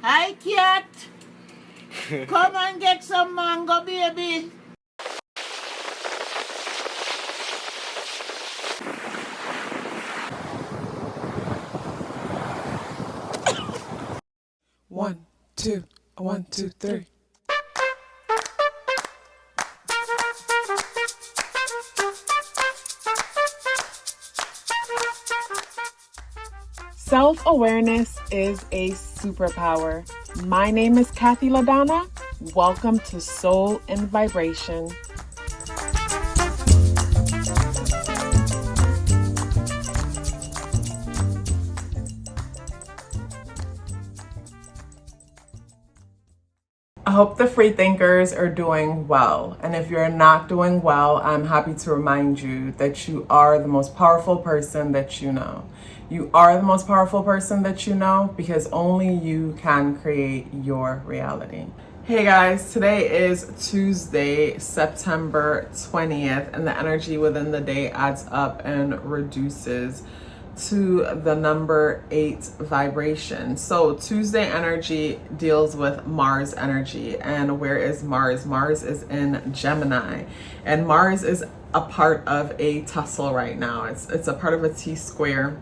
Hi, cat. Come and get some mango, baby. One, two, 1, 2, 3. Self-awareness is a superpower. My name is KathyLaDonna. Welcome to Soul and Vibration. I hope the free thinkers are doing well. And if you're not doing well, I'm happy to remind you that you are the most powerful person that you know. You are the most powerful person that you know because only you can create your reality. Hey guys, today is Tuesday, September 20th, and the energy within the day adds up and reduces to the number 8 vibration. So Tuesday energy deals with Mars energy. And where is Mars? Mars is in Gemini, and Mars is a part of a tussle right now. It's a part of a T-square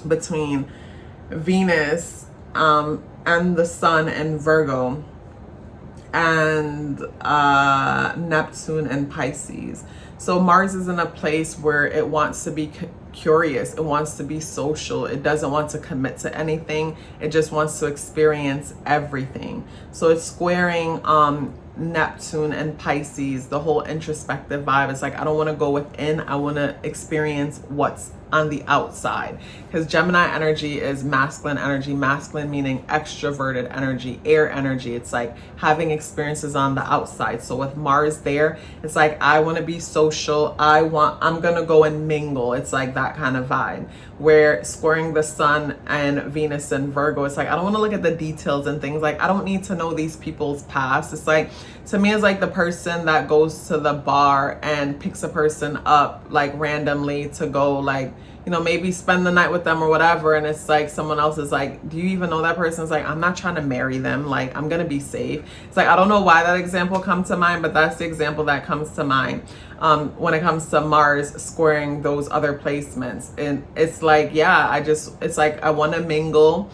between Venus and the Sun in Virgo, and Neptune and Pisces. So Mars is in a place where it wants to be curious, it wants to be social, it doesn't want to commit to anything, it just wants to experience everything. So it's squaring Neptune and Pisces, the whole introspective vibe. It's like, I don't want to go within, I want to experience what's on the outside, because Gemini energy is masculine energy, masculine meaning extroverted energy, air energy. It's like having experiences on the outside. So with Mars there, it's like, I want to be social, I'm gonna go and mingle. It's like that kind of vibe. Where squaring the Sun and Venus and Virgo, it's like, I don't want to look at the details and things. Like, I don't need to know these people's past. It's like, to me, it's like the person that goes to the bar and picks a person up like randomly to go, like, you know, maybe spend the night with them or whatever, and it's like someone else is like, do you even know that person? It's like, I'm not trying to marry them, like, I'm gonna be safe. It's like, I don't know why that example comes to mind, but that's the example that comes to mind when it comes to Mars squaring those other placements. And it's like, yeah, it's like, I want to mingle,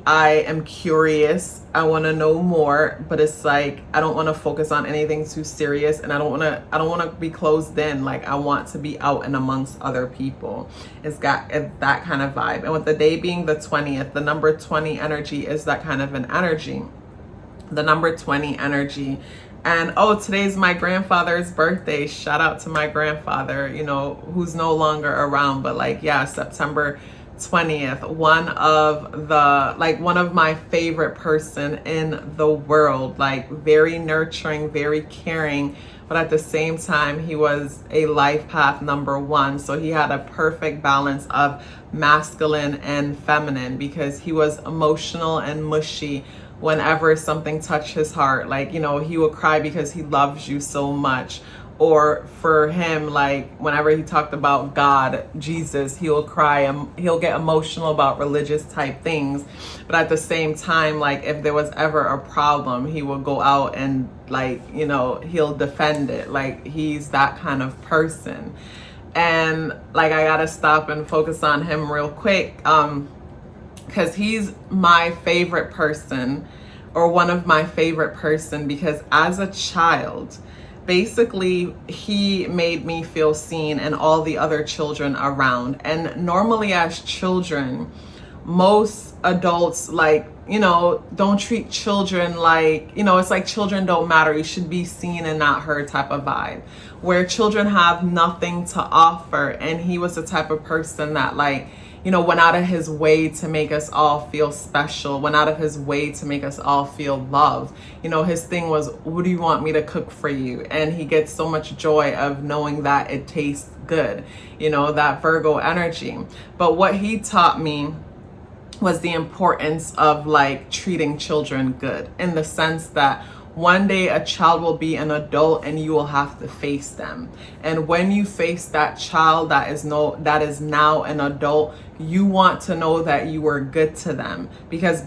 I am curious, I want to know more, but it's like, I don't want to focus on anything too serious, and I don't want to be closed in. Like, I want to be out and amongst other people. It's got that kind of vibe. And with the day being the 20th, the number 20 energy is that kind of an energy. The number 20 energy. And oh, today's my grandfather's birthday. Shout out to my grandfather, you know, who's no longer around, but like, yeah, September 20th, one of my favorite person in the world, like very nurturing, very caring, but at the same time, he was a life path number 1. So he had a perfect balance of masculine and feminine, because he was emotional and mushy whenever something touched his heart. Like, you know, he would cry because he loves you so much. Or for him, like, whenever he talked about God, Jesus, he'll cry and he'll get emotional about religious type things. But at the same time, like, if there was ever a problem, he will go out and, like, you know, he'll defend it. Like, he's that kind of person. And like, I gotta stop and focus on him real quick, because he's my favorite person, or one of my favorite person, because as a child, basically, he made me feel seen and all the other children around. And normally as children, most adults, like, you know, don't treat children like, you know, it's like children don't matter, you should be seen and not heard type of vibe, where children have nothing to offer. And he was the type of person that, like, you know, went out of his way to make us all feel special, went out of his way to make us all feel loved. You know, his thing was, what do you want me to cook for you? And he gets so much joy of knowing that it tastes good, you know, that Virgo energy. But what he taught me was the importance of, like, treating children good, in the sense that one day a child will be an adult and you will have to face them. And when you face that child that is now an adult, you want to know that you were good to them, because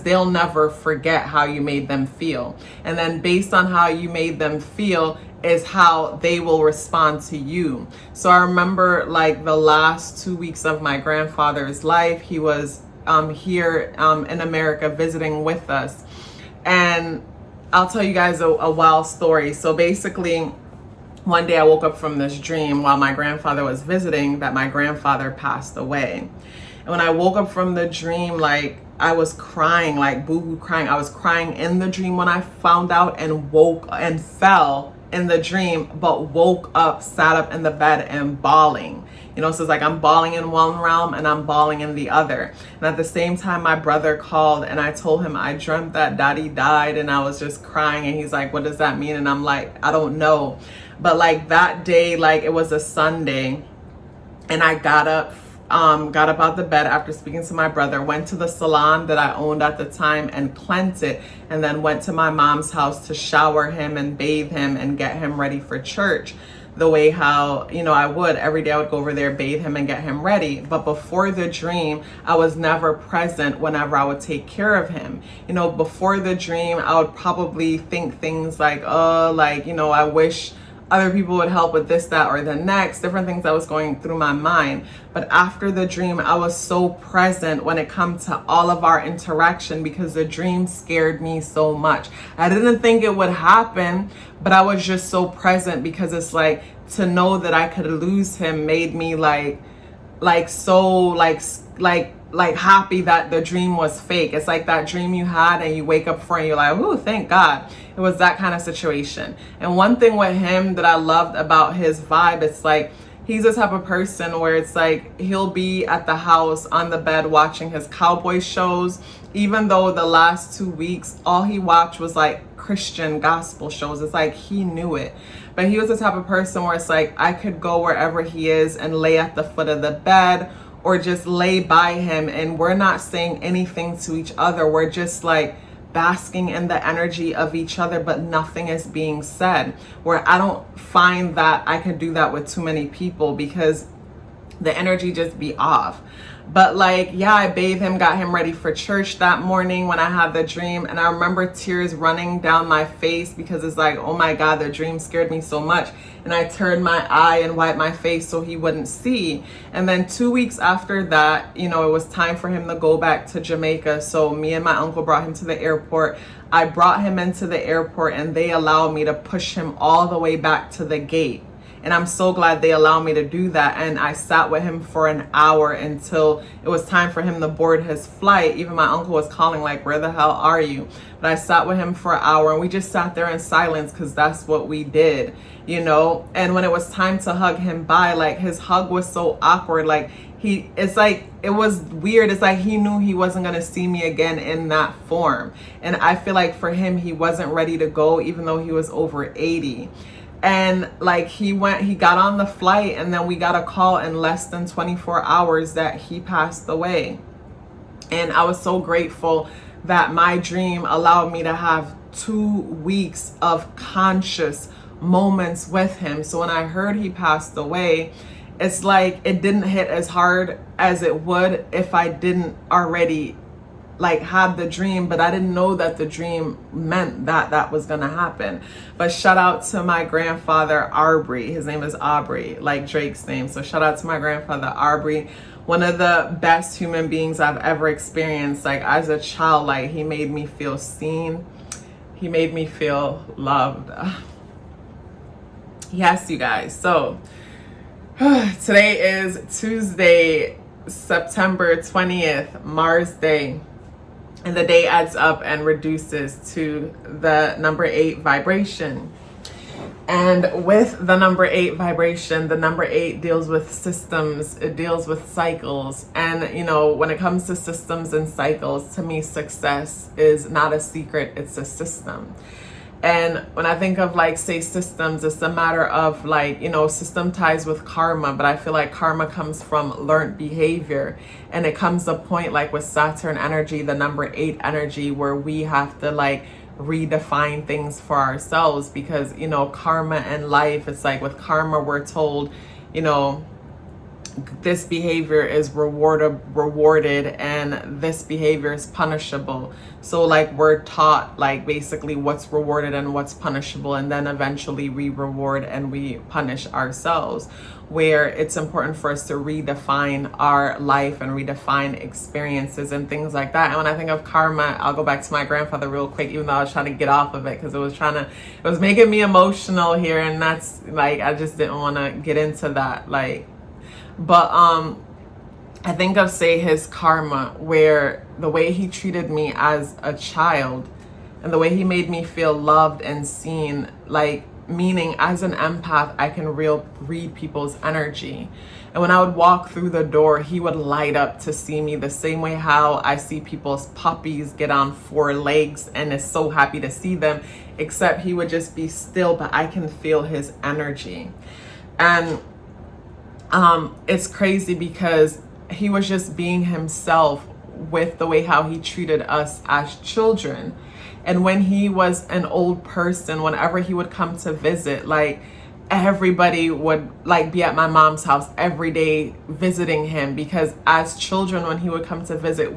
they'll never forget how you made them feel. And then based on how you made them feel is how they will respond to you. So I remember like the last 2 weeks of my grandfather's life, he was here in America visiting with us. And I'll tell you guys a wild story. So basically, one day I woke up from this dream while my grandfather was visiting that my grandfather passed away. And when I woke up from the dream, like I was crying, like boo-hoo crying. I was crying in the dream when I found out, and woke and fell in the dream, but woke up, sat up in the bed and bawling. You know, so it's like I'm bawling in one realm and I'm bawling in the other. And at the same time, my brother called and I told him I dreamt that daddy died, and I was just crying. And he's like, what does that mean? And I'm like, I don't know. But like that day, like it was a Sunday, and I got up out the bed after speaking to my brother, went to the salon that I owned at the time and cleansed it, and then went to my mom's house to shower him and bathe him and get him ready for church the way how, you know, I would every day. I would go over there, bathe him and get him ready. But before the dream, I was never present whenever I would take care of him. You know, before the dream, I would probably think things like, oh, like, you know, I wish other people would help with this, that, or the next, different things that was going through my mind. But after the dream, I was so present when it comes to all of our interaction, because the dream scared me so much. I didn't think it would happen, but I was just so present, because it's like, to know that I could lose him made me so happy that the dream was fake. It's like that dream you had and you wake up for it and you're like, oh, thank God. It was that kind of situation. And one thing with him that I loved about his vibe, it's like, he's the type of person where it's like, he'll be at the house on the bed watching his cowboy shows, even though the last 2 weeks, all he watched was like Christian gospel shows. It's like he knew it. But he was the type of person where it's like, I could go wherever he is and lay at the foot of the bed, or just lay by him, and we're not saying anything to each other. We're just like basking in the energy of each other, but nothing is being said. Where I don't find that I can do that with too many people, because the energy just be off. But like, yeah, I bathed him, got him ready for church that morning when I had the dream. And I remember tears running down my face, because it's like, oh my God, the dream scared me so much. And I turned my eye and wiped my face so he wouldn't see. And then 2 weeks after that, you know, it was time for him to go back to Jamaica. So me and my uncle brought him to the airport. I brought him into the airport, and they allowed me to push him all the way back to the gate. And I'm so glad they allowed me to do that. And I sat with him for an hour until it was time for him to board his flight. Even my uncle was calling like, where the hell are you? But I sat with him for an hour, and we just sat there in silence, because that's what we did, you know. And when it was time to hug him bye, like his hug was so awkward. Like it's like, it was weird. It's like he knew he wasn't going to see me again in that form. And I feel like for him, he wasn't ready to go, even though he was over 80. And like he got on the flight, and then we got a call in less than 24 hours that he passed away. And I was so grateful that my dream allowed me to have 2 weeks of conscious moments with him. So when I heard he passed away, it's like it didn't hit as hard as it would if I didn't already like had the dream. But I didn't know that the dream meant that that was gonna happen. But shout out to my grandfather Aubrey. His name is Aubrey, like Drake's name. So shout out to my grandfather Aubrey, one of the best human beings I've ever experienced. Like as a child, like he made me feel seen, he made me feel loved. Yes, you guys. So today is Tuesday, September 20th, Mars Day. And the day adds up and reduces to the number 8 vibration. And with the number 8 vibration, the number 8 deals with systems, it deals with cycles. And, you know, when it comes to systems and cycles, to me, success is not a secret, it's a system. And when I think of like, say, systems, it's a matter of like, you know, system ties with karma, but I feel like karma comes from learned behavior. And it comes a point like with Saturn energy, the number 8 energy, where we have to like redefine things for ourselves, because, you know, karma and life, it's like with karma, we're told, you know, this behavior is rewarded and this behavior is punishable. So like we're taught like basically what's rewarded and what's punishable, and then eventually we reward and we punish ourselves, where it's important for us to redefine our life and redefine experiences and things like that. And when I think of karma, I'll go back to my grandfather real quick, even though I was trying to get off of it because it was making me emotional here, and that's like, I just didn't want to get into that, like. But I think of, say, his karma, where the way he treated me as a child and the way he made me feel loved and seen, like, meaning as an empath, I can read people's energy. And when I would walk through the door, he would light up to see me the same way how I see people's puppies get on 4 legs and is so happy to see them, except he would just be still, but I can feel his energy. And it's crazy because he was just being himself with the way how he treated us as children. And when he was an old person, whenever he would come to visit, like everybody would like be at my mom's house every day visiting him, because as children, when he would come to visit,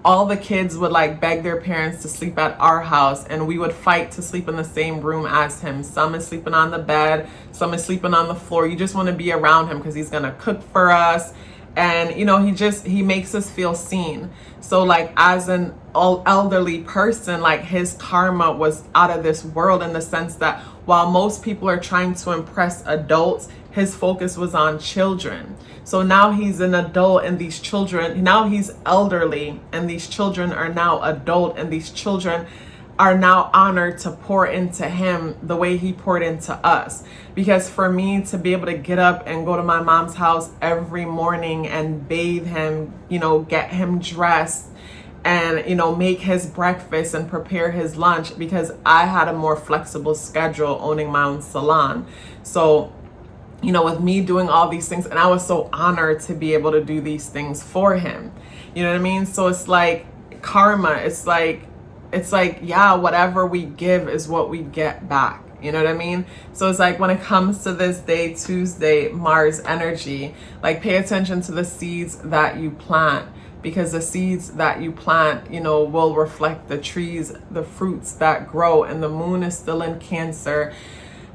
all the kids would like beg their parents to sleep at our house, and we would fight to sleep in the same room as him. Some is sleeping on the bed, some is sleeping on the floor. You just want to be around him because he's gonna cook for us. And you know, he makes us feel seen. So like as an elderly person, like his karma was out of this world, in the sense that while most people are trying to impress adults, his focus was on children. So now he's an adult, and these children, now he's elderly, and these children are now adult, and these children are now honored to pour into him the way he poured into us. Because for me to be able to get up and go to my mom's house every morning and bathe him, you know, get him dressed, and, you know, make his breakfast and prepare his lunch, because I had a more flexible schedule owning my own salon. So, you know, with me doing all these things, and I was so honored to be able to do these things for him. You know what I mean? So it's like karma. It's like, yeah, whatever we give is what we get back. You know what I mean? So it's like when it comes to this day, Tuesday, Mars energy, like pay attention to the seeds that you plant, because the seeds that you plant, you know, will reflect the trees, the fruits that grow. And the moon is still in Cancer,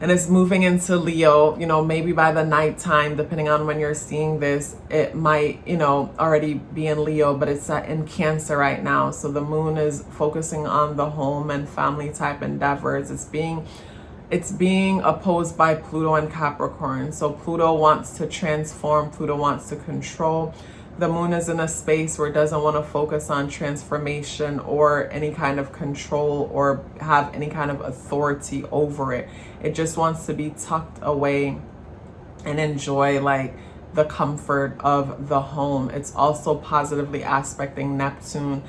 and it's moving into Leo. You know, maybe by the nighttime, depending on when you're seeing this, it might, you know, already be in Leo, but it's in Cancer right now. So the moon is focusing on the home and family type endeavors. It's being opposed by Pluto and Capricorn. So Pluto wants to transform, Pluto wants to control. The moon is in a space where it doesn't want to focus on transformation or any kind of control or have any kind of authority over it. It just wants to be tucked away and enjoy like the comfort of the home. It's also positively aspecting Neptune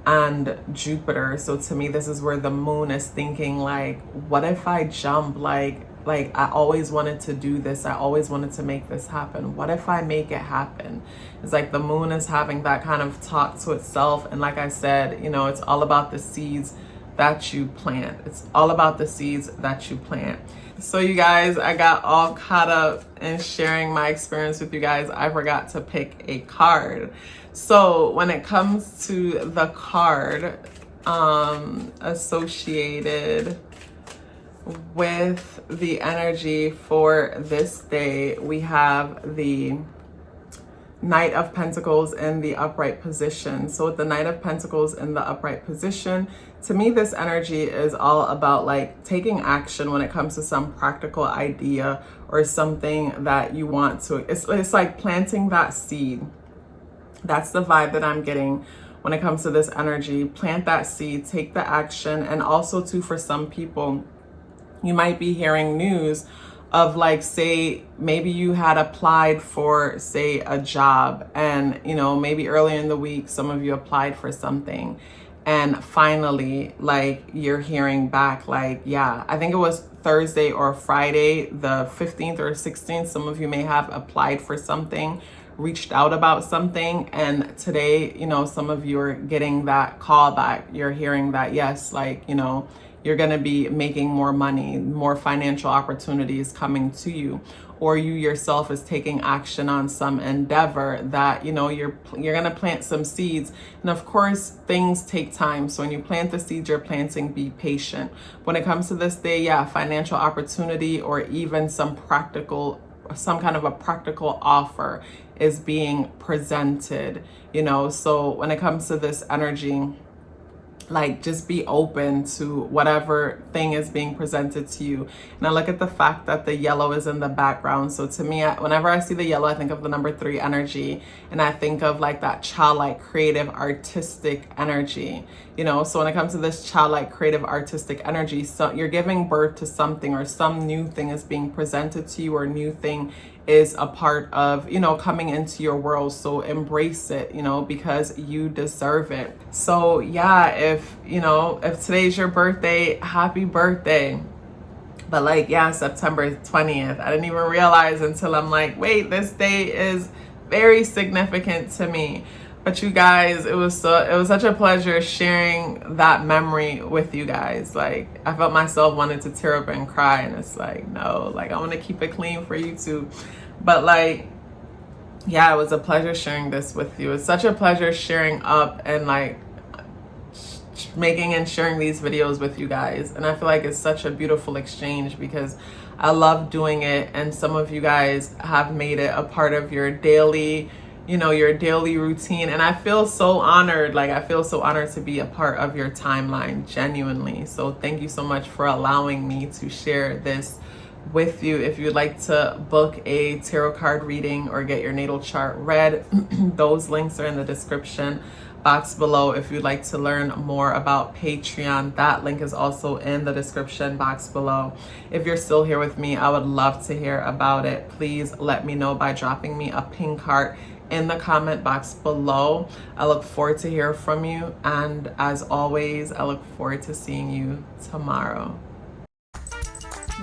and Jupiter. So to me, this is where the moon is thinking like, what if I jump? Like I always wanted to do this. I always wanted to make this happen. What if I make it happen? It's like the moon is having that kind of talk to itself. And like I said, you know, it's all about the seeds that you plant. It's all about the seeds that you plant. So you guys, I got all caught up in sharing my experience with you guys. I forgot to pick a card. So when it comes to the card associated with the energy for this day, we have the Knight of Pentacles in the upright position. So with the Knight of Pentacles in the upright position, to me, this energy is all about like taking action when it comes to some practical idea or something that you want to. It's like planting that seed. That's the vibe that I'm getting when it comes to this energy. Plant that seed, take the action. And also too, for some people, you might be hearing news of like, say, maybe you had applied for, say, a job, and, you know, maybe earlier in the week, some of you applied for something And finally, like, you're hearing back, like, yeah, I think it was Thursday or Friday, the 15th or 16th. Some of you may have applied for something, reached out about something. And today, you know, some of you are getting that call back. You're hearing that, yes, like, you know, you're going to be making more money, more financial opportunities coming to you, or you yourself is taking action on some endeavor that, you know, you're going to plant some seeds. And of course, things take time. So when you plant the seeds you're planting, be patient. When it comes to this day, yeah, financial opportunity or even some kind of a practical offer is being presented, you know. So when it comes to this energy, like, just be open to whatever thing is being presented to you. And I look at the fact that the yellow is in the background. So to me, whenever I see the yellow, I think of the number 3 energy, and I think of like that childlike, creative, artistic energy, you know. So when it comes to this childlike, creative, artistic energy, so you're giving birth to something, or some new thing is being presented to you, or a new thing is a part of, you know, coming into your world. So embrace it, you know, because you deserve it. So yeah, if, you know, if today's your birthday, happy birthday. But like, yeah, September 20th, I didn't even realize until I'm like, wait, this day is very significant to me. But you guys, it was such a pleasure sharing that memory with you guys. Like, I felt myself wanting to tear up and cry, and it's like, no, like, I want to keep it clean for YouTube. But like, yeah, it was a pleasure sharing this with you. It's such a pleasure sharing up and like making and sharing these videos with you guys. And I feel like it's such a beautiful exchange because I love doing it, and some of you guys have made it a part of your daily, you know, your daily routine. And I feel so honored. Like, I feel so honored to be a part of your timeline, genuinely. So thank you so much for allowing me to share this with you. If you'd like to book a tarot card reading or get your natal chart read, those links are in the description box below. If you'd like to learn more about Patreon, that link is also in the description box below. If you're still here with me, I would love to hear about it. Please let me know by dropping me a pink heart in the comment box below. I look forward to hear from you, and as always, I look forward to seeing you tomorrow.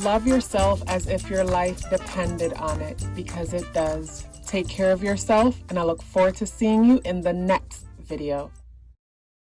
Love yourself as if your life depended on it, because it does. Take care of yourself, and I look forward to seeing you in the next video.